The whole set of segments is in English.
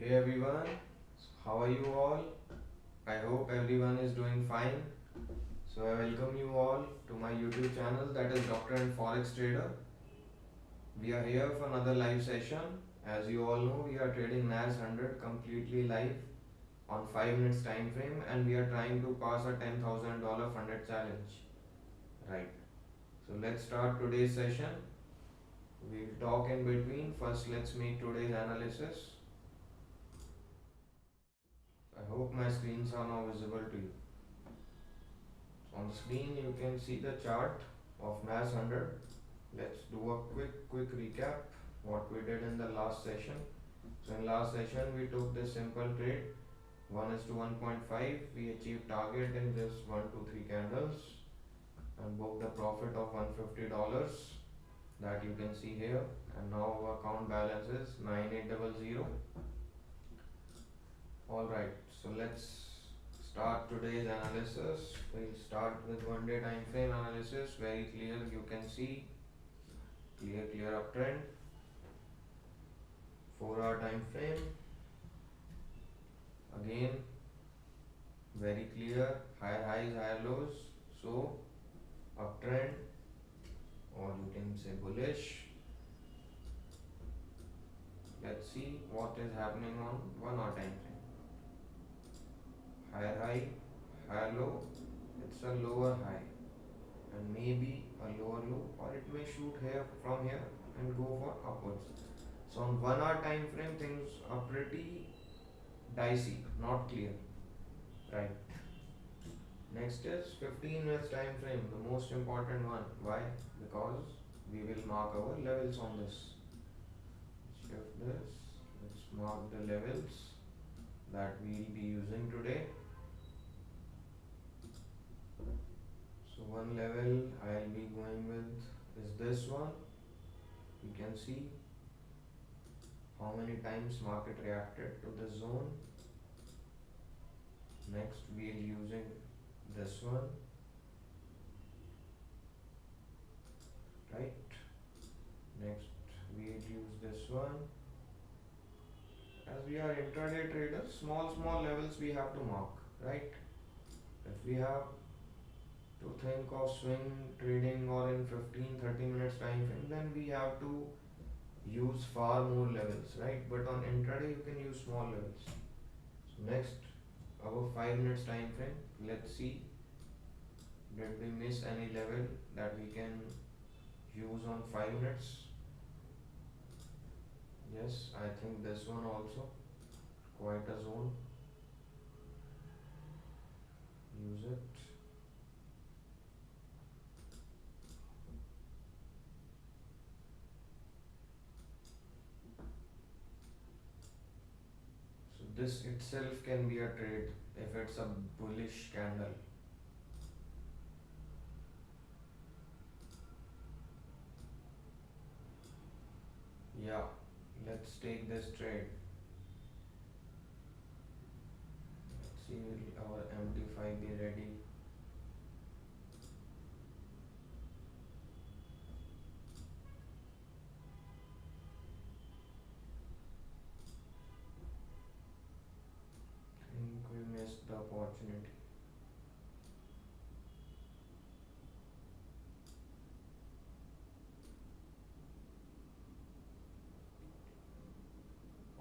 Hey everyone, how are you all? I hope everyone is doing fine. So I welcome you all to my YouTube channel, that is Doctor and Forex Trader. We are here for another live session. As you all know, we are trading NAS 100 completely live on 5 minutes time frame, and we are trying to pass a $10,000 funded challenge. Right. So let's start today's session. We'll talk in between. First, let's make today's analysis. I hope my screens are now visible to you. On the screen you can see the chart of NAS 100. Let's do a quick recap what we did in the last session. So in last session we took this simple trade 1:1.5. We achieved target in just 1 to 3 candles and booked a profit of $150 that you can see here, and now our account balance is 9800. Alright, so let's start today's analysis. We'll start with 1 day time frame analysis. Very clear, you can see clear uptrend. 4 hour time frame, again very clear, higher highs, higher lows, so uptrend, or you can say bullish. Let's see what is happening on 1 hour time frame. Higher high, higher low, it's a lower high and maybe a lower low, or it may shoot here from here and go for upwards. So on 1 hour time frame things are pretty dicey, not clear, right? Next is 15 minutes time frame, the most important one. Why? Because we will mark our levels on this. Shift this, let's mark the levels that we will be using today. So one level I'll be going with is this one. You can see how many times market reacted to this zone. Next we are using this one, right? Next we will use this one. As we are intraday traders, small levels we have to mark, right? If we have to think of swing trading or in 15-30 minutes time frame, then we have to use far more levels, right? But on intraday you can use small levels. So next, our 5 minutes time frame, let's see did we miss any level that we can use on 5 minutes. Yes, I think this one also quite a zone, use it. So this itself can be a trade if it's a bullish candle. Yeah, let's take this trade. Let's see, will our MT5 be ready? I think we missed the opportunity.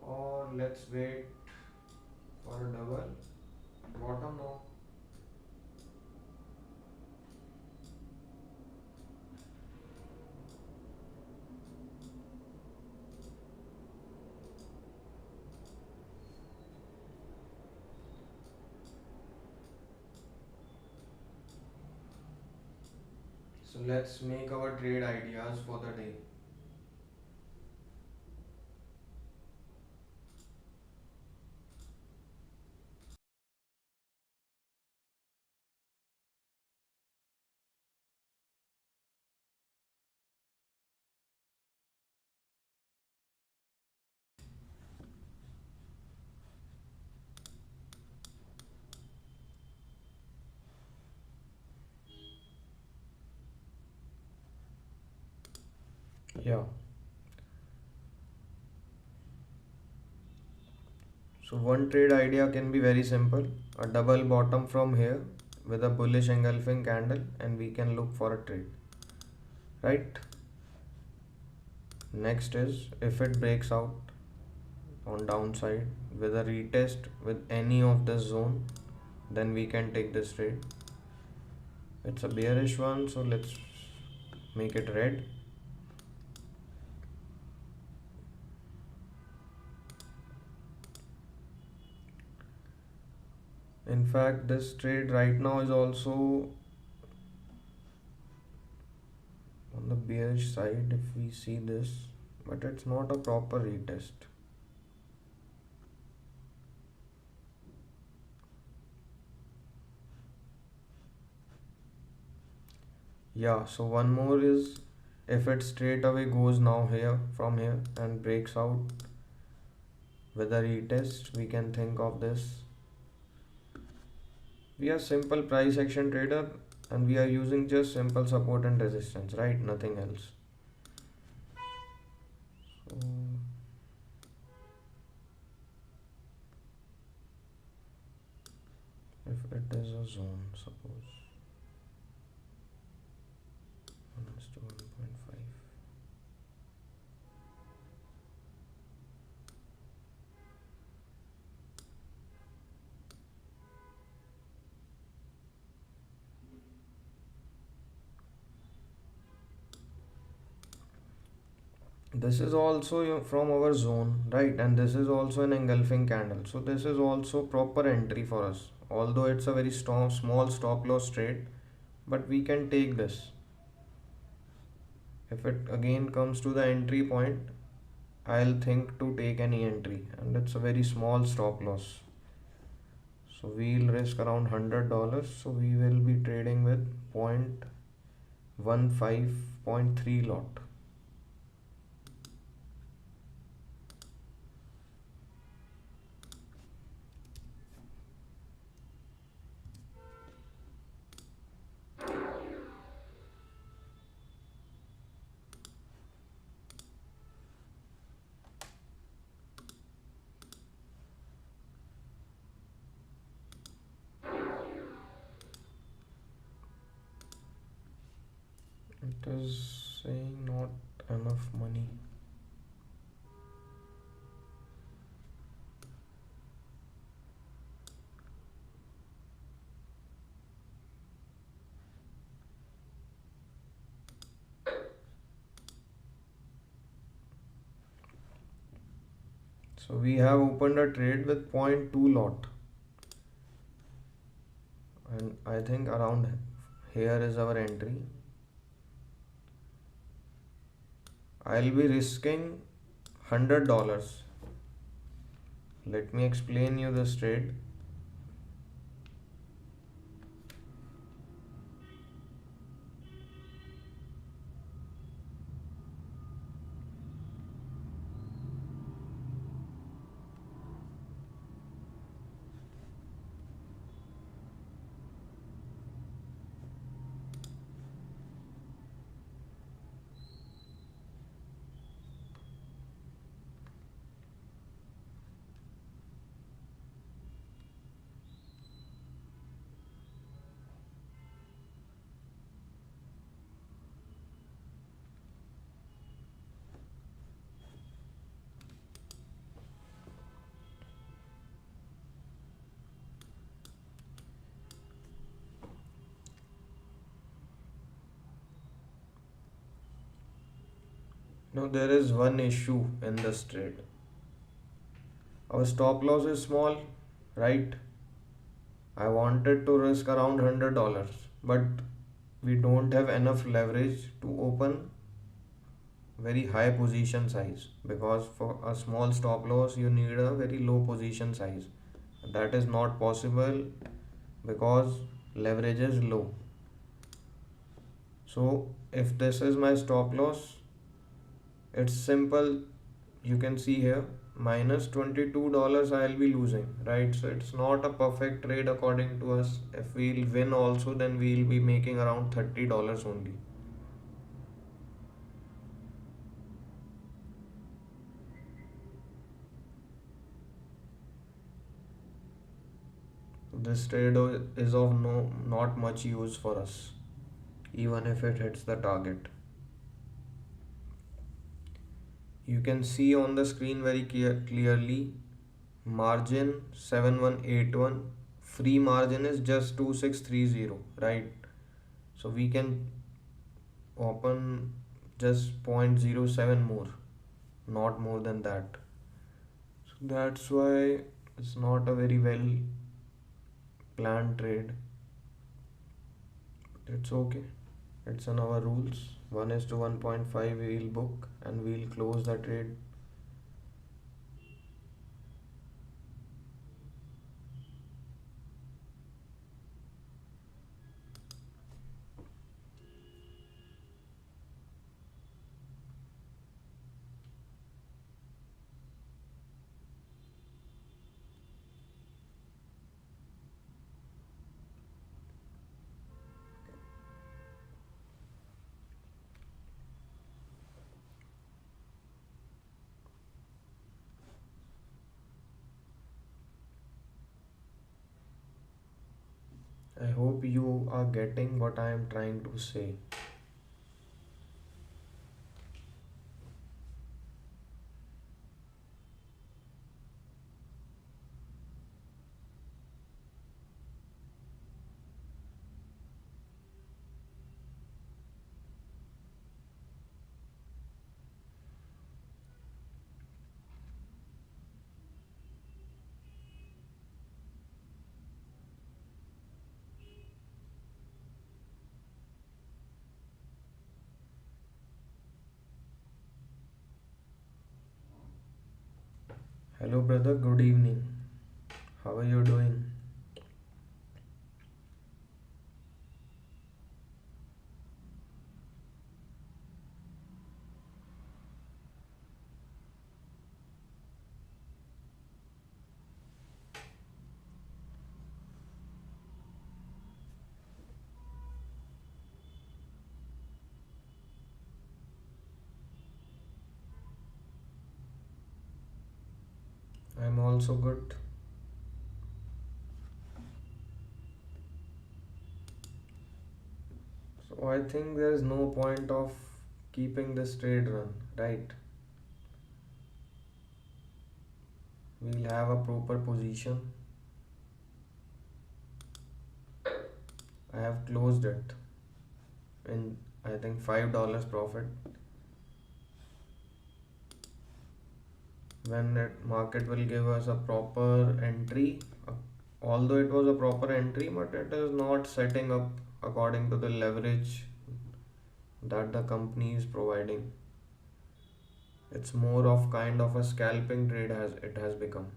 Or let's wait for a double bottom now. So let's make our trade ideas for the day. Yeah. So one trade idea can be very simple. A double bottom from here with a bullish engulfing candle, and we can look for a trade. Right? Next is if it breaks out on downside with a retest with any of this zone, then we can take this trade. It's a bearish one, so let's make it red. In fact, this trade right now is also on the bearish side if we see this, but it's not a proper retest. Yeah, so one more is if it straight away goes now here from here and breaks out with a retest, we can think of this. We are simple price action trader and we are using just simple support and resistance, right? Nothing else. So if it is a zone, suppose 1:1.5. This is also from our zone, right? And this is also an engulfing candle, so this is also proper entry for us, although it's a very small stop loss trade, but we can take this. If it again comes to the entry point, I'll think to take any entry, and it's a very small stop loss, so we'll risk around $100, so we will be trading with 0.15.3 lot. It is saying not enough money. So we have opened a trade with 0.2 lot, and I think around here is our entry. I'll be risking $100. Let me explain you this trade. Now there is one issue in this trade. Our stop loss is small, right? I wanted to risk around $100, but we don't have enough leverage to open very high position size, because for a small stop loss you need a very low position size. That is not possible because leverage is low. So if this is my stop loss, it's simple. You can see here minus $22 I'll be losing, right? So it's not a perfect trade according to us. If we'll win also, then we'll be making around $30 only. This trade is of not much use for us, even if it hits the target. You can see on the screen very clearly margin 7181, free margin is just 2630, right? So we can open just 0.07 more, not more than that. So that's why it's not a very well planned trade. It's okay. It's in our rules. 1 is to 1.5 we'll book and we'll close the trade. I hope you are getting what I am trying to say. Hello, brother. Good evening. How are you doing? I'm also good. So I think there is no point of keeping this trade run, right? We'll have a proper position. I have closed it in, I think, $5 profit. When market will give us a proper entry, although it was a proper entry, but it is not setting up according to the leverage that the company is providing. It's more of kind of a scalping trade as it has become.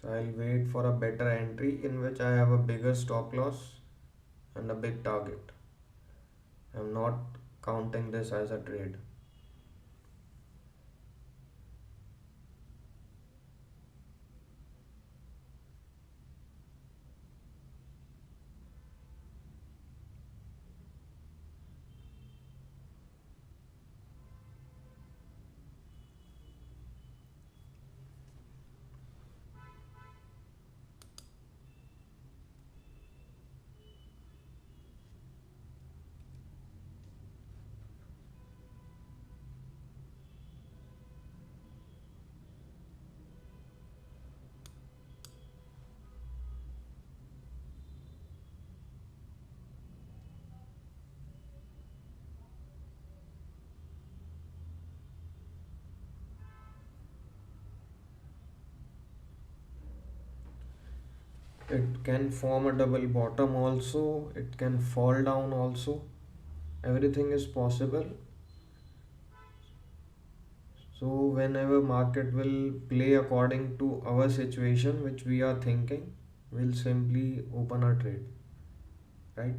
So I'll wait for a better entry in which I have a bigger stop loss and a big target. I'm not counting this as a trade. It can form a double bottom also, it can fall down also. Everything is possible. So whenever market will play according to our situation which we are thinking, we'll simply open a trade, right?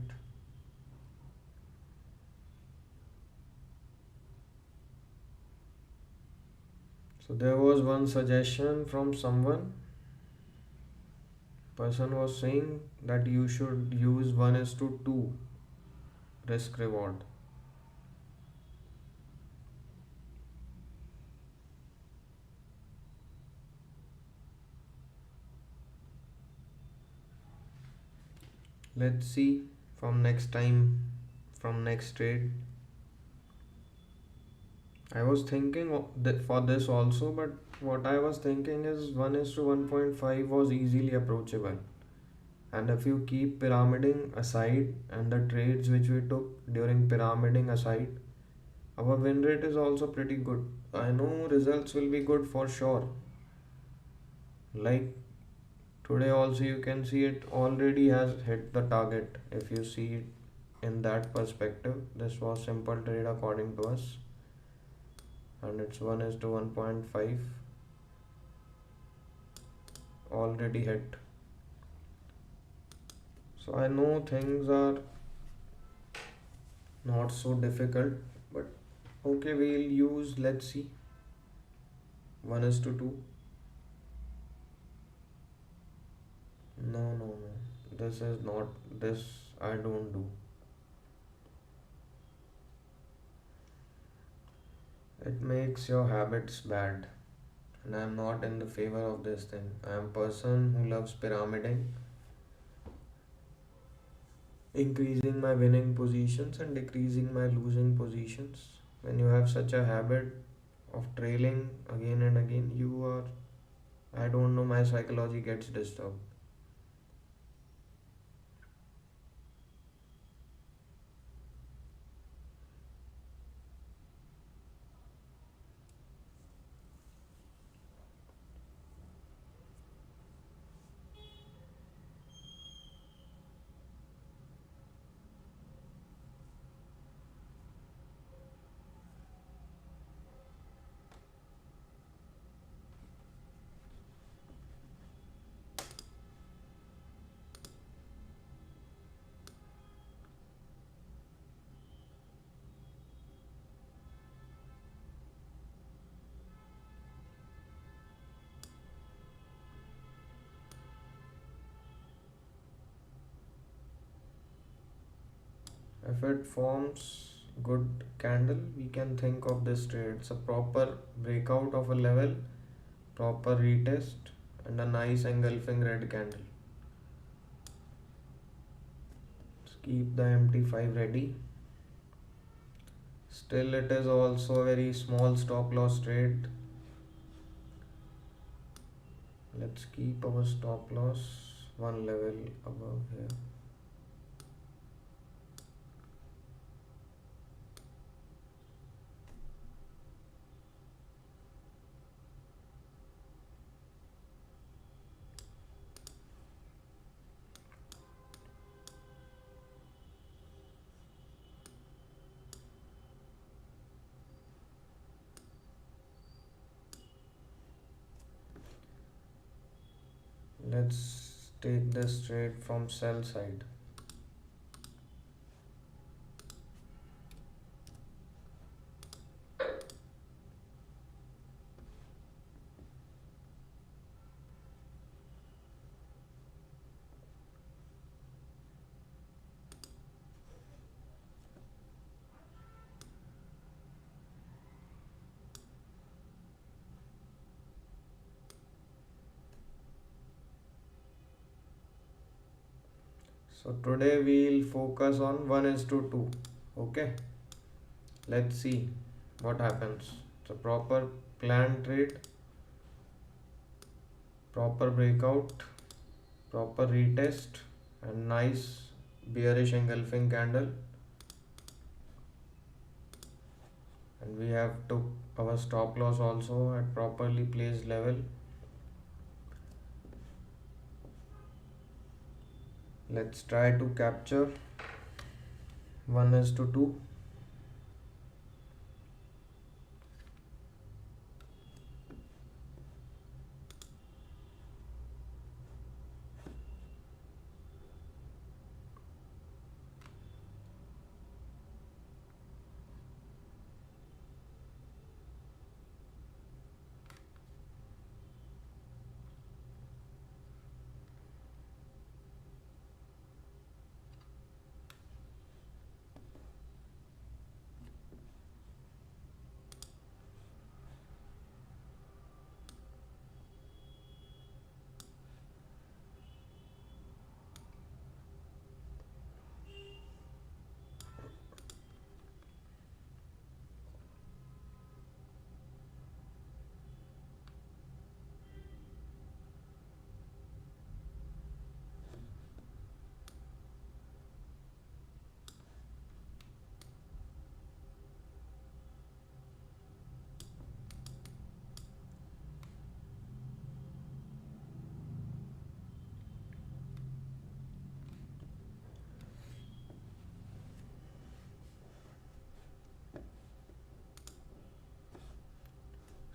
So there was one suggestion from someone. Person was saying that you should use 1 is to 2 risk reward. Let's see from next time, from next trade. I was thinking that for this also, but what I was thinking is 1 is to 1.5 was easily approachable. And if you keep pyramiding aside and the trades which we took during pyramiding aside, our win rate is also pretty good. I know results will be good for sure. Like today also you can see it already has hit the target. If you see it in that perspective, this was simple trade according to us, and it's 1 is to 1.5 already hit. So I know things are not so difficult, but okay, we'll use, let's see, 1 is to 2. No, no, no, this is not, this I don't do. It makes your habits bad, and I'm not in the favor of this thing. I am a person who loves pyramiding, increasing my winning positions and decreasing my losing positions. When you have such a habit of trailing again and again, you are, I don't know, my psychology gets disturbed. If it forms good candle, we can think of this trade. It's a proper breakout of a level, proper retest, and a nice engulfing red candle. Let's keep the MT5 ready. Still, it is also a very small stop loss trade. Let's keep our stop loss one level above here. Let's take this trade from sell side. So today we'll focus on 1 is to 2. Okay, let's see what happens. It's a proper planned trade, proper breakout, proper retest, and nice bearish engulfing candle. And we have took our stop loss also at properly placed level. Let's try to capture 1 is to 2.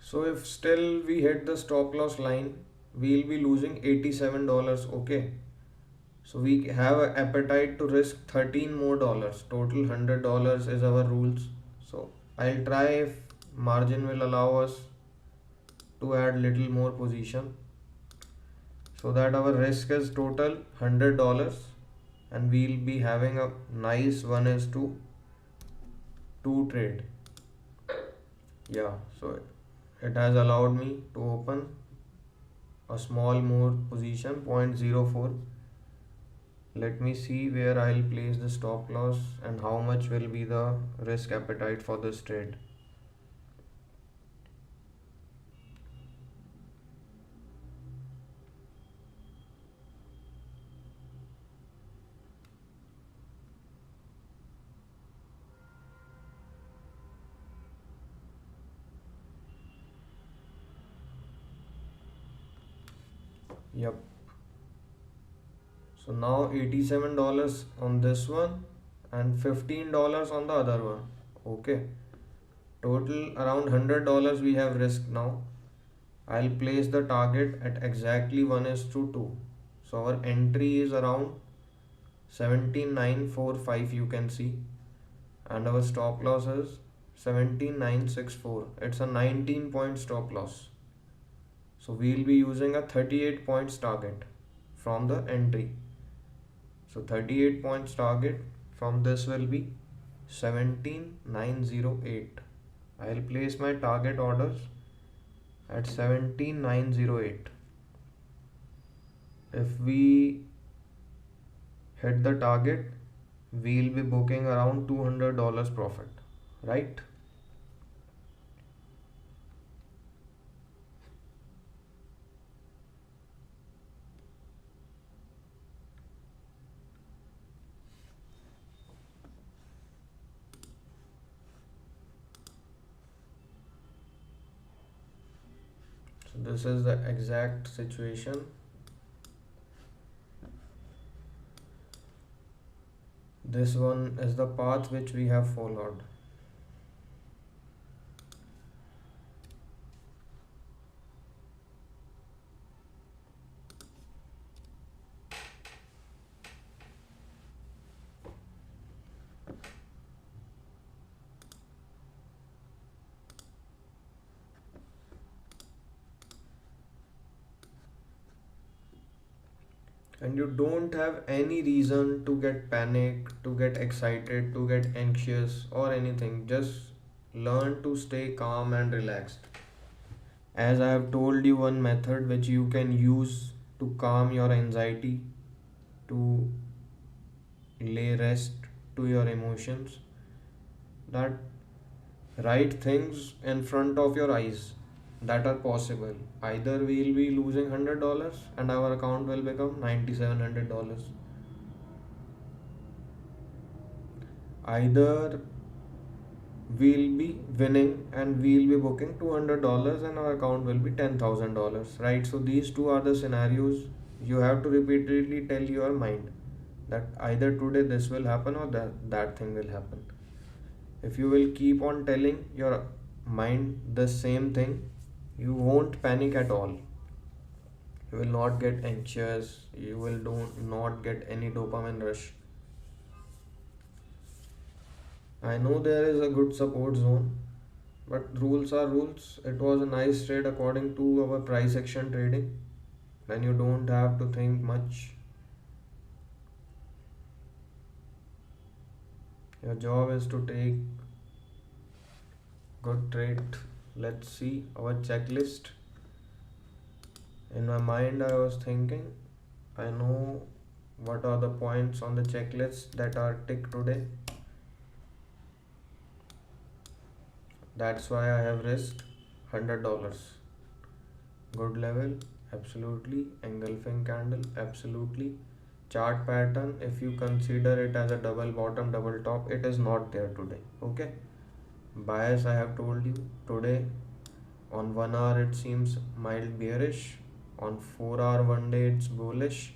So if still we hit the stop loss line, we'll be losing $87. Okay, so we have an appetite to risk 13 more dollars. Total $100 is our rules. So I'll try if margin will allow us to add little more position, so that our risk is total $100 and we'll be having a nice 1:2 trade. Yeah, so it has allowed me to open a small more position 0.04. Let me see where I'll place the stop loss and how much will be the risk appetite for this trade. Yep. So now $87 on this one and $15 on the other one. Okay. Total around $100 we have risk now. I'll place the target at exactly 1:2. So our entry is around 17,945, you can see, and our stop loss is 17,964. It's a 19-point stop loss. So we'll be using a 38 points target from the entry. So 38 points target from this will be 17,908. I'll place my target orders at 17,908. If we hit the target, we'll be booking around $200 profit, right? So this is the exact situation. This one is the path which we have followed. And you don't have any reason to get panic, to get excited, to get anxious or anything. Just learn to stay calm and relaxed. As I have told you one method which you can use to calm your anxiety, to lay rest to your emotions, that write things in front of your eyes that are possible. Either we'll be losing $100 and our account will become $9,700. Either we'll be winning and we'll be booking $200 and our account will be $10,000, right? So these two are the scenarios you have to repeatedly tell your mind that either today this will happen or that thing will happen. If you will keep on telling your mind the same thing, you won't panic at all. You will not get anxious, you will not get any dopamine rush. I know there is a good support zone, but rules are rules. It was a nice trade according to our price action trading. Then you don't have to think much. Your job is to take good trade. Let's see our checklist. In my mind, I was thinking, I know what are the points on the checklist that are ticked today. That's why I have risked $100. Good level, absolutely. Engulfing candle, absolutely. Chart pattern, if you consider it as a double bottom, double top, it is not there today. Okay. Bias, I have told you today. On 1 hour, it seems mild bearish. On 4 hour, 1 day, it's bullish.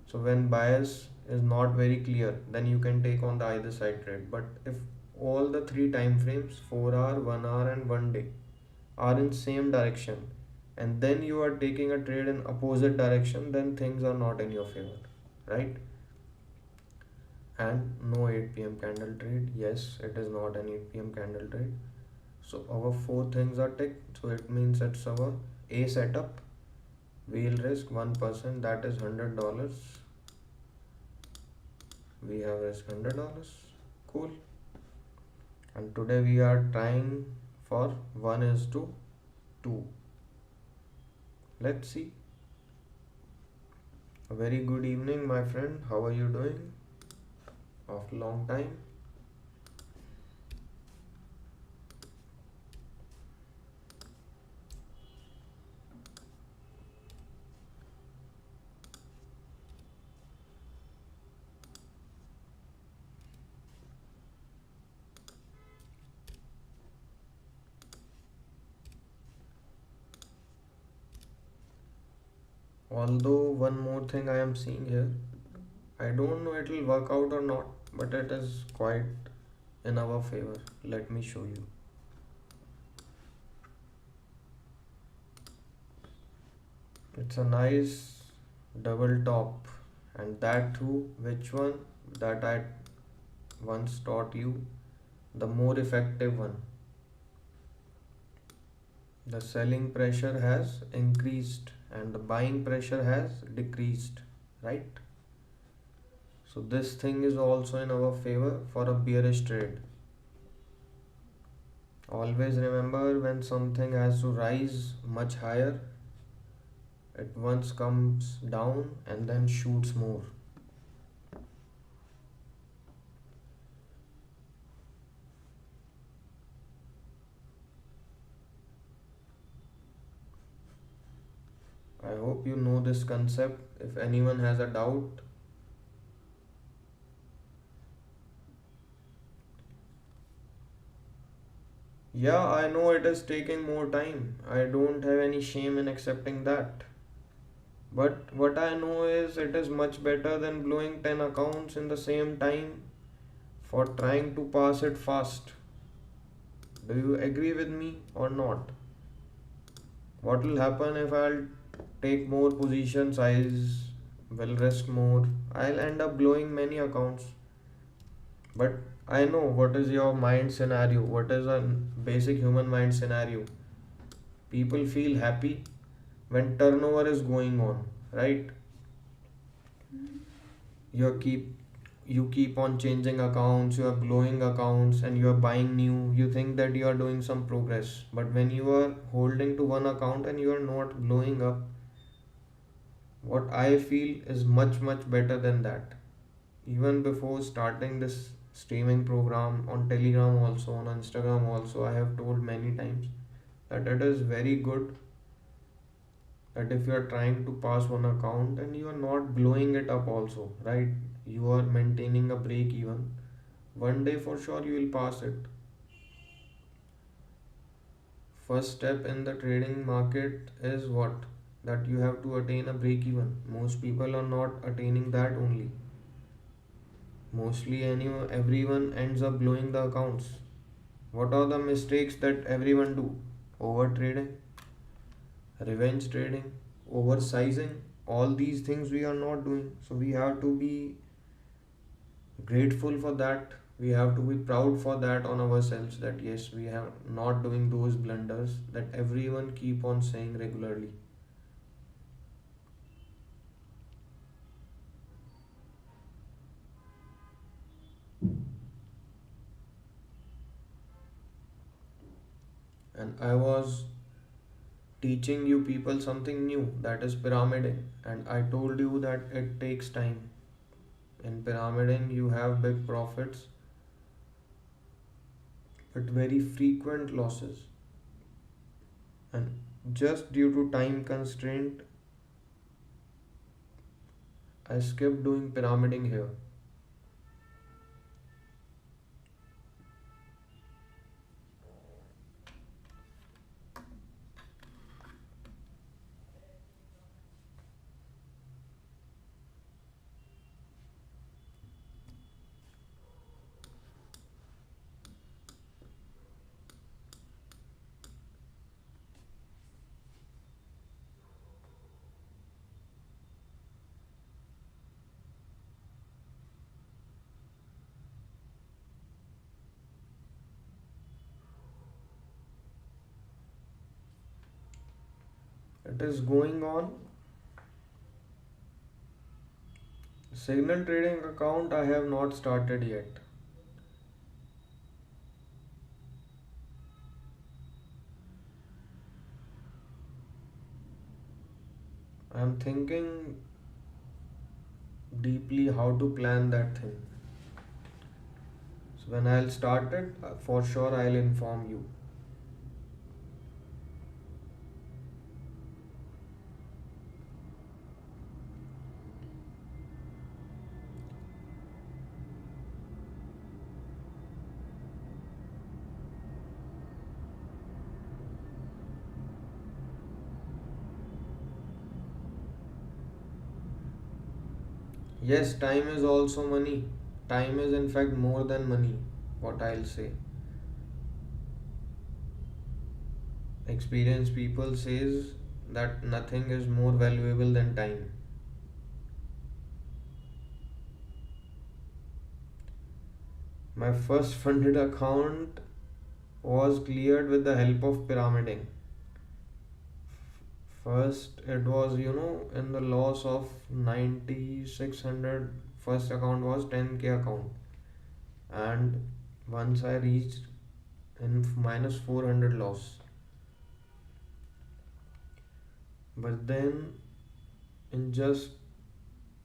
So when bias is not very clear, then you can take on the either side trade. But if all the three time frames, 4 hour, 1 hour and 1 day, are in same direction, and then you are taking a trade in opposite direction, then things are not in your favor, right? And no 8 p.m. candle trade. Yes, it is not an 8 p.m. candle trade. So our four things are ticked, so it means it's our A setup. We'll risk 1%, that is $100. We have risk $100. Cool. And today we are trying for 1:2. Let's see. A very good evening, my friend. How are you doing? After long time. Although one more thing I am seeing here, I don't know it will work out or not, but it is quite in our favor. Let me show you. It's a nice double top, and that too, which one? That I once taught you, the more effective one. The selling pressure has increased and the buying pressure has decreased, right? So this thing is also in our favor for a bearish trade. Always remember, when something has to rise much higher, it once comes down and then shoots more. I hope you know this concept. If anyone has a doubt, yeah, I know it is taking more time. I don't have any shame in accepting that. But what I know is it is much better than blowing 10 accounts in the same time for trying to pass it fast. Do you agree with me or not? What will happen if I'll take more position size, will risk more? I'll end up blowing many accounts. But I know what is your mind scenario, what is a basic human mind scenario. People feel happy when turnover is going on, right? You keep on changing accounts, you are blowing accounts, and you are buying new. You think that you are doing some progress, but when you are holding to one account and you are not blowing up, what I feel is much better than that. Even before starting this streaming program on Telegram, also on Instagram also, I have told many times that it is very good that if you are trying to pass one account and you are not blowing it up also, right? You are maintaining a break even. One day for sure you will pass it. First step in the trading market is what? That you have to attain a break even. Most people are not attaining that only. Mostly everyone ends up blowing the accounts. What are the mistakes that everyone do? Over trading, revenge trading, oversizing. All these things we are not doing. So we have to be grateful for that. We have to be proud for that on ourselves, that yes, we have not doing those blunders that everyone keep on saying regularly. And I was teaching you people something new, that is pyramiding, and I told you that it takes time. In pyramiding you have big profits but very frequent losses, and just due to time constraint I skipped doing pyramiding here. it is going on. Signal trading account I have not started yet. I am thinking deeply how to plan that thing. So when I'll start it, for sure I'll inform you. Yes, time is also money. Time is in fact more than money, what I'll say. Experienced people says that nothing is more valuable than time. My first funded account was cleared with the help of pyramiding. First, it was, in the loss of 9600. First account was 10k account, and once I reached in minus 400 loss. But then, in just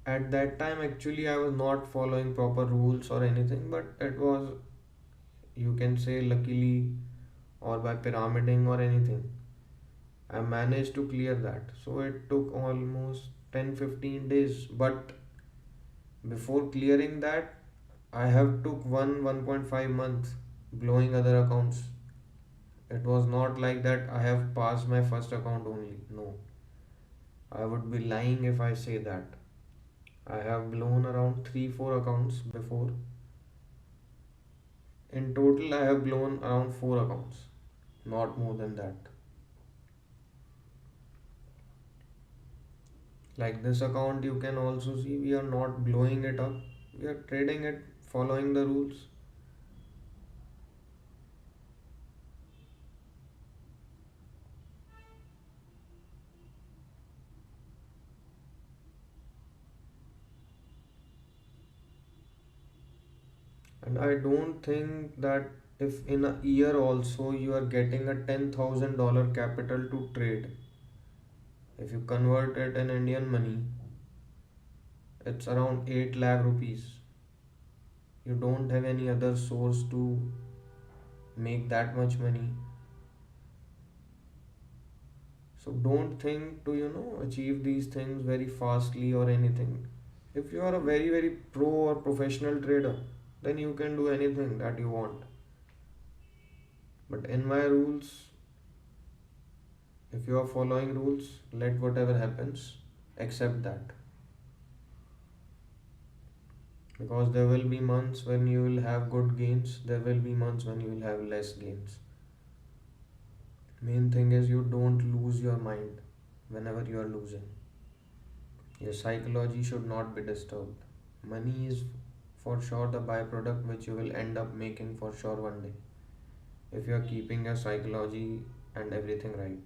at that time, actually, I was not following proper rules or anything, but it was, you can say, luckily or by pyramiding or anything, I managed to clear that. So it took almost 10-15 days. But before clearing that, I have took 1.5 months blowing other accounts. It was not like that I have passed my first account only. No. I would be lying if I say that. I have blown around 3-4 accounts before. In total I have blown around 4 accounts. Not more than that. Like this account, you can also see we are not blowing it up. We are trading it following the rules. And I don't think that if in a year also you are getting a $10,000 capital to trade, if you convert it in Indian money, it's around 8 lakh rupees. You don't have any other source to make that much money. So don't think to, achieve these things very fastly or anything. If you are a very, very pro or professional trader, then you can do anything that you want. But in my rules, if you are following rules, let whatever happens, accept that. Because there will be months when you will have good gains, there will be months when you will have less gains. Main thing is you don't lose your mind whenever you are losing. Your psychology should not be disturbed. Money is for sure the byproduct which you will end up making for sure one day. If you are keeping your psychology and everything right.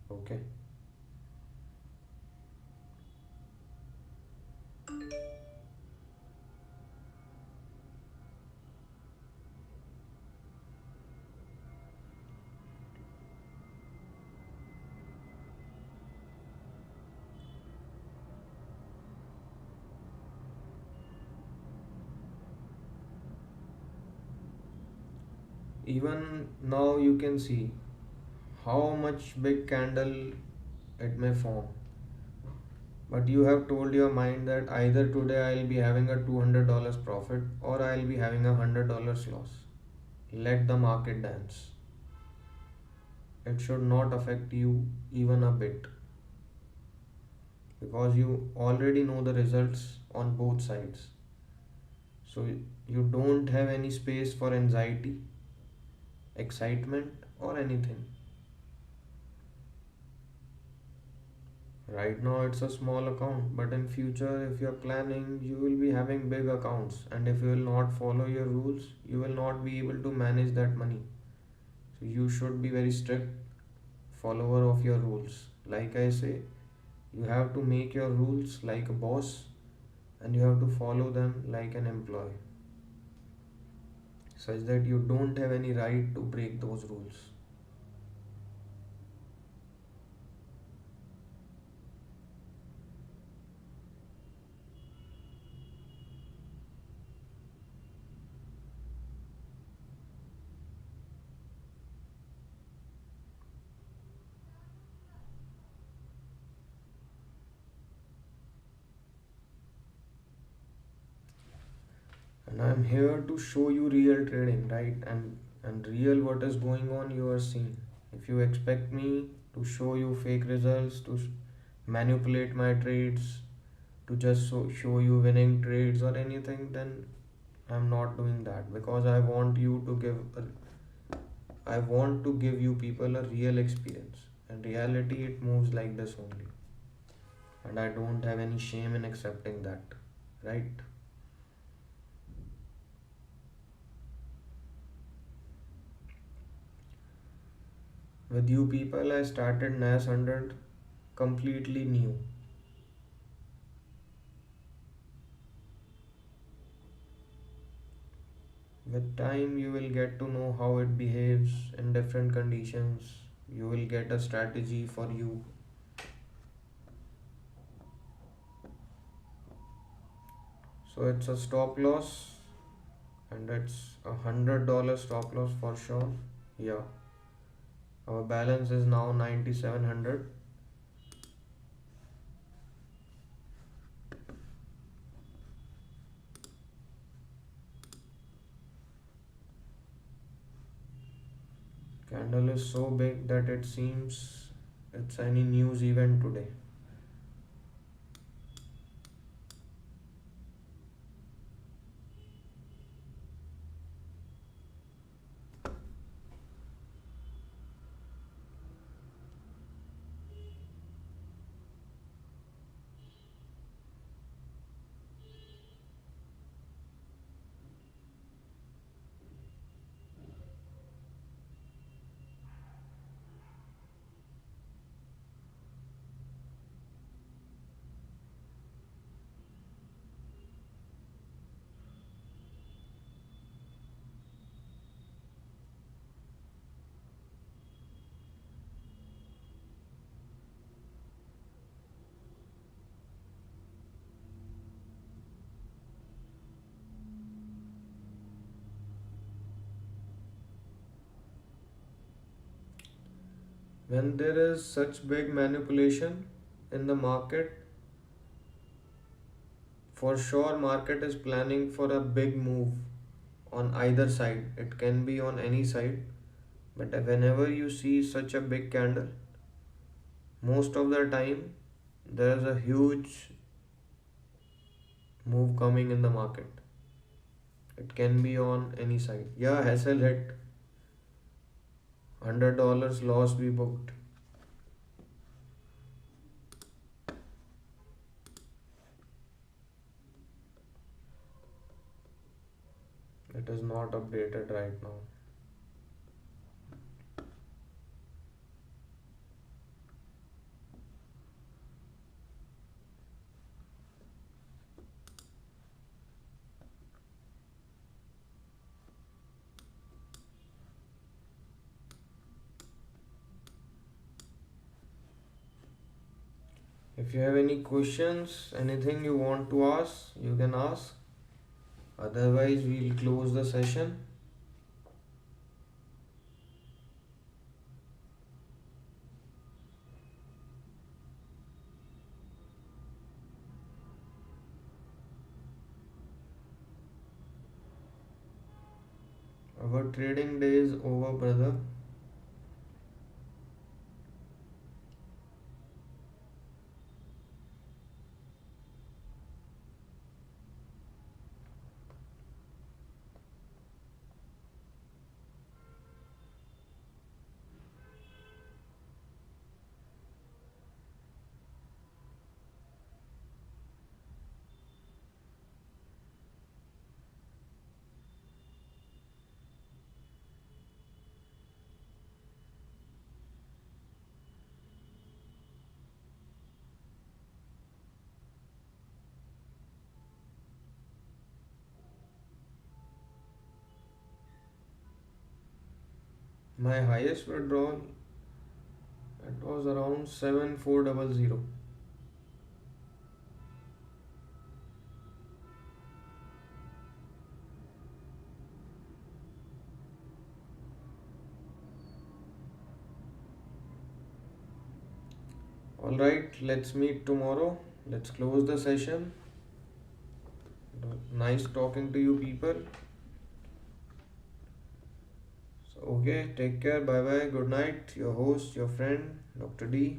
Okay? Even now you can see how much big candle it may form. But you have told your mind that either today I'll be having a $200 profit or I'll be having a $100 loss. Let the market dance. It should not affect you even a bit because you already know the results on both sides. So you don't have any space for anxiety, excitement, or anything. Right now it's a small account, but in future if you're planning, you will be having big accounts, and if you will not follow your rules, you will not be able to manage that money. So you should be very strict follower of your rules. Like I say, you have to make your rules like a boss, and you have to follow them like an employee, such that you don't have any right to break those rules. And I'm here to show you real trading, right? And real what is going on you are seeing. If you expect me to show you fake results, to manipulate my trades, to just show you winning trades or anything, then I'm not doing that, because I want to give you people a real experience. In reality, it moves like this only, and I don't have any shame in accepting that, right? With you people, I started NAS 100 completely new. With time, you will get to know how it behaves in different conditions. You will get a strategy for you. So it's a stop loss, and it's $100 stop loss for sure. Yeah, our balance is now 9,700. Candle is so big that it seems it's any news event today. When there is such big manipulation in the market, for sure market is planning for a big move on either side. It can be on any side, but whenever you see such a big candle, most of the time there is a huge move coming in the market. It can be on any side. Yeah, Hassel hit $100 loss we booked. It is not updated right now. If you have any questions, anything you want to ask, you can ask. Otherwise, we'll close the session. Our trading day is over, brother. My highest withdrawal, it was around 7400. All right, let's meet tomorrow. Let's close the session. Nice talking to you people. So, okay, take care. Bye bye. Good night. Your host, your friend, Dr. D.